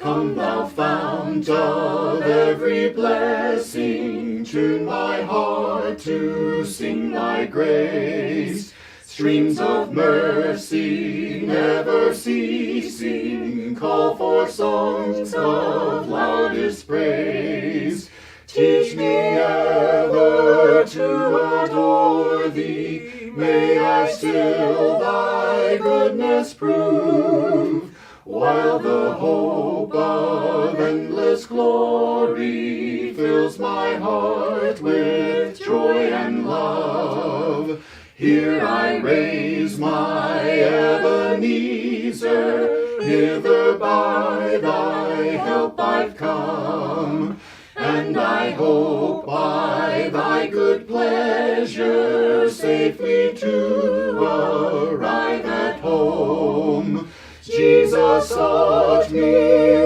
Come, thou fount of every blessing, tune my heart to sing thy grace. Streams of mercy never ceasing, call for songs of loudest praise. Teach me ever to adore thee, may I still thy goodness prove, while the hope of endless glory fills my heart with joy and love. Here I raise my Ebenezer, hither by thy help I've come, and I hope by thy good pleasure safely to arrive at home. Jesus sought me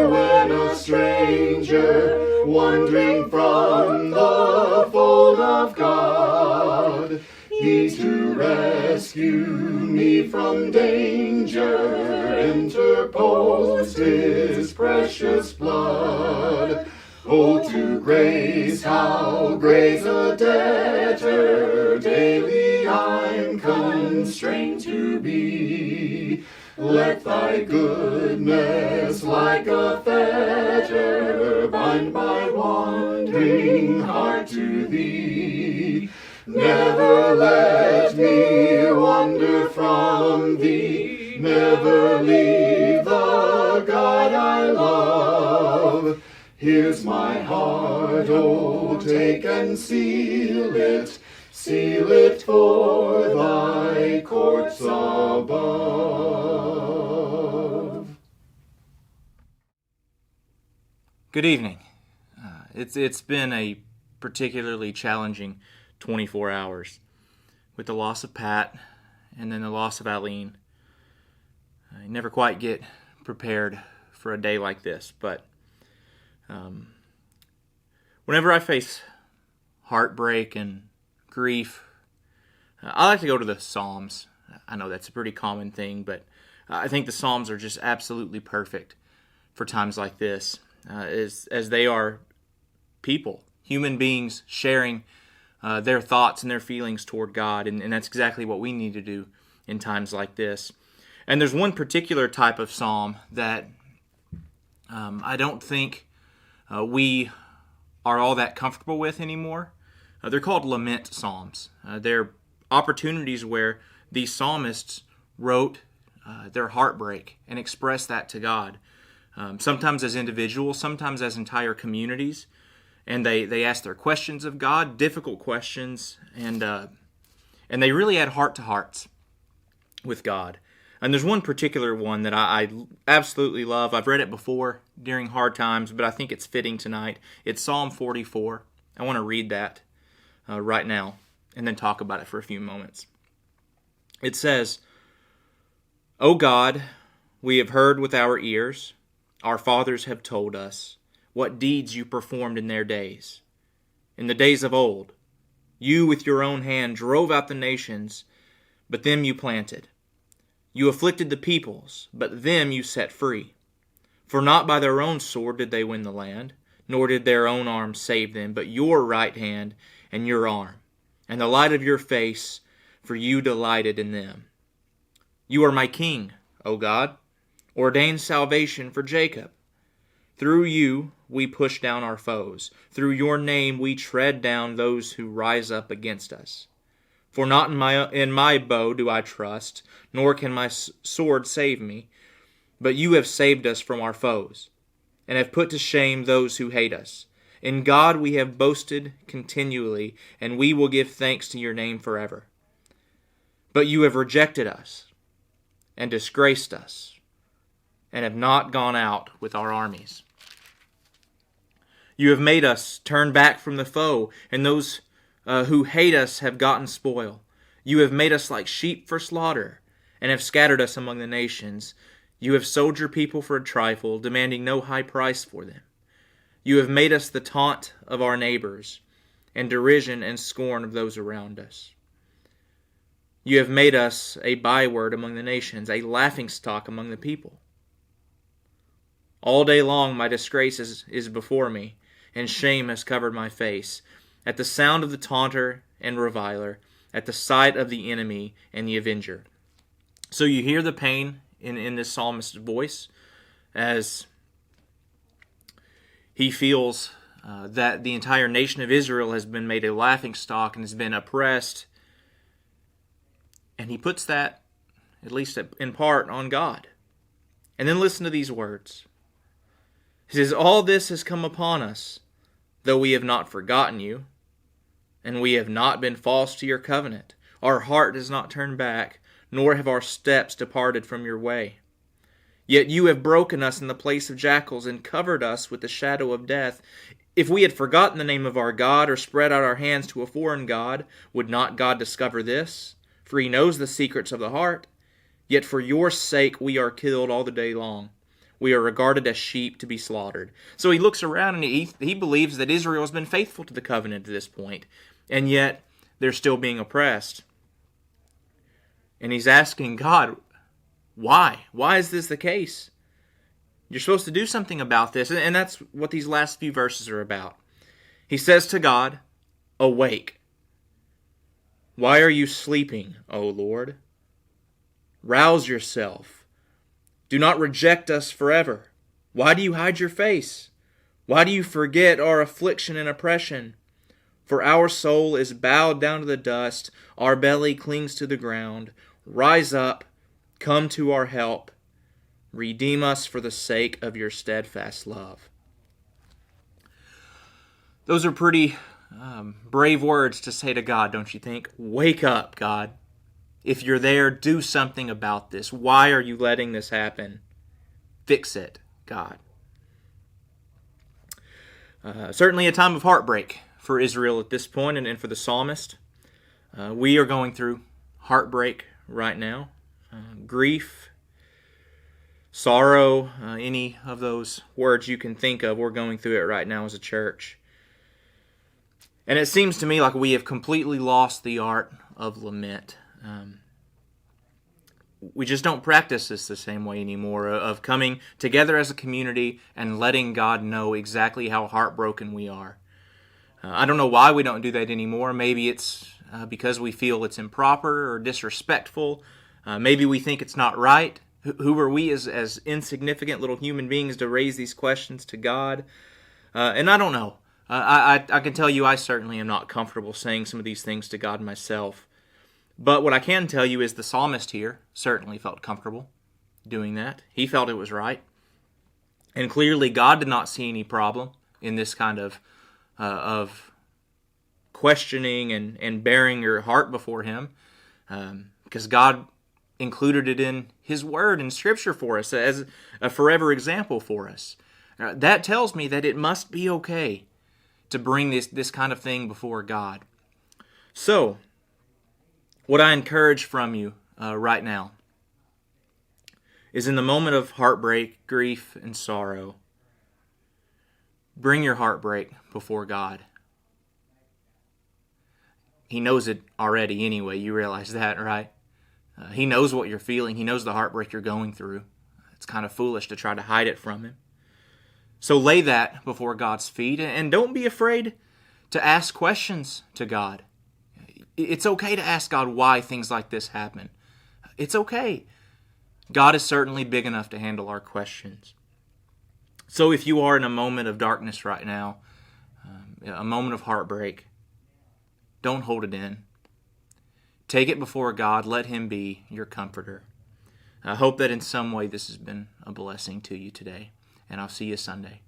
when a stranger, wandering from the fold of God. He to rescue me from danger interposed his precious blood. Oh, to grace, how great a debtor daily I'm constrained to be. Let thy goodness like a fetter bind my wandering heart to thee. Never let me wander from thee, never leave the God I love. Here's my heart, oh, take and seal it for thy courts above. Good evening. It's been a particularly challenging 24 hours with the loss of Pat and then the loss of Eileen. I never quite get prepared for a day like this, but whenever I face heartbreak and grief, I like to go to the Psalms. I know that's a pretty common thing, but I think the Psalms are just absolutely perfect for times like this, as they are people, human beings sharing their thoughts and their feelings toward God, and that's exactly what we need to do in times like this. And there's one particular type of psalm that I don't think we are all that comfortable with anymore. They're called lament psalms. They're opportunities where these psalmists wrote their heartbreak and expressed that to God, sometimes as individuals, sometimes as entire communities. And they ask their questions of God, difficult questions, and they really add heart to hearts with God. And there's one particular one that I absolutely love. I've read it before during hard times, but I think it's fitting tonight. It's Psalm 44. I want to read that right now and then talk about it for a few moments. It says, O God, we have heard with our ears, our fathers have told us, what deeds you performed in their days. In the days of old, you with your own hand drove out the nations, but them you planted. You afflicted the peoples, but them you set free. For not by their own sword did they win the land, nor did their own arm save them, but your right hand and your arm, and the light of your face, for you delighted in them. You are my king, O God, ordained salvation for Jacob. Through you we push down our foes. Through your name we tread down those who rise up against us. For not in my bow do I trust, nor can my sword save me, but you have saved us from our foes, and have put to shame those who hate us. In God we have boasted continually, and we will give thanks to your name forever. But you have rejected us, and disgraced us, and have not gone out with our armies. You have made us turn back from the foe, and those who hate us have gotten spoil. You have made us like sheep for slaughter, and have scattered us among the nations. You have sold your people for a trifle, demanding no high price for them. You have made us the taunt of our neighbors, and derision and scorn of those around us. You have made us a byword among the nations, a laughingstock among the people. All day long my disgrace is before me, and shame has covered my face. At the sound of the taunter and reviler, at the sight of the enemy and the avenger. So you hear the pain in this psalmist's voice as he feels that the entire nation of Israel has been made a laughingstock and has been oppressed. And he puts that, at least in part, on God. And then listen to these words. He says, all this has come upon us, though we have not forgotten you, and we have not been false to your covenant. Our heart does not turn back, nor have our steps departed from your way. Yet you have broken us in the place of jackals, and covered us with the shadow of death. If we had forgotten the name of our God, or spread out our hands to a foreign god, would not God discover this? For he knows the secrets of the heart. Yet for your sake we are killed all the day long. We are regarded as sheep to be slaughtered. So he looks around and he believes that Israel has been faithful to the covenant to this point. And yet they're still being oppressed. And he's asking God, why? Why is this the case? You're supposed to do something about this. And that's what these last few verses are about. He says to God, awake. Why are you sleeping, O Lord? Rouse yourself. Do not reject us forever. Why do you hide your face? Why do you forget our affliction and oppression? For our soul is bowed down to the dust, our belly clings to the ground. Rise up, come to our help. Redeem us for the sake of your steadfast love. Those are pretty brave words to say to God, don't you think? Wake up, God. If you're there, do something about this. Why are you letting this happen? Fix it, God. Certainly a time of heartbreak for Israel at this point and for the psalmist. We are going through heartbreak right now. Grief, sorrow, any of those words you can think of, we're going through it right now as a church. And it seems to me like we have completely lost the art of lament. We just don't practice this the same way anymore, of coming together as a community and letting God know exactly how heartbroken we are. I don't know why we don't do that anymore. Maybe it's because we feel it's improper or disrespectful. Maybe we think it's not right. Who are we as insignificant little human beings to raise these questions to God? And I don't know. I can tell you I certainly am not comfortable saying some of these things to God myself. But what I can tell you is the psalmist here certainly felt comfortable doing that. He felt it was right. And clearly God did not see any problem in this kind of questioning and bearing your heart before Him, because God included it in His Word and Scripture for us as a forever example for us. That tells me that it must be okay to bring this kind of thing before God. So, what I encourage from you right now is in the moment of heartbreak, grief, and sorrow, bring your heartbreak before God. He knows it already anyway. You realize that, right? He knows what you're feeling. He knows the heartbreak you're going through. It's kind of foolish to try to hide it from Him. So lay that before God's feet, and don't be afraid to ask questions to God. It's okay to ask God why things like this happen. It's okay. God is certainly big enough to handle our questions. So if you are in a moment of darkness right now, a moment of heartbreak, don't hold it in. Take it before God. Let Him be your comforter. I hope that in some way this has been a blessing to you today, and I'll see you Sunday.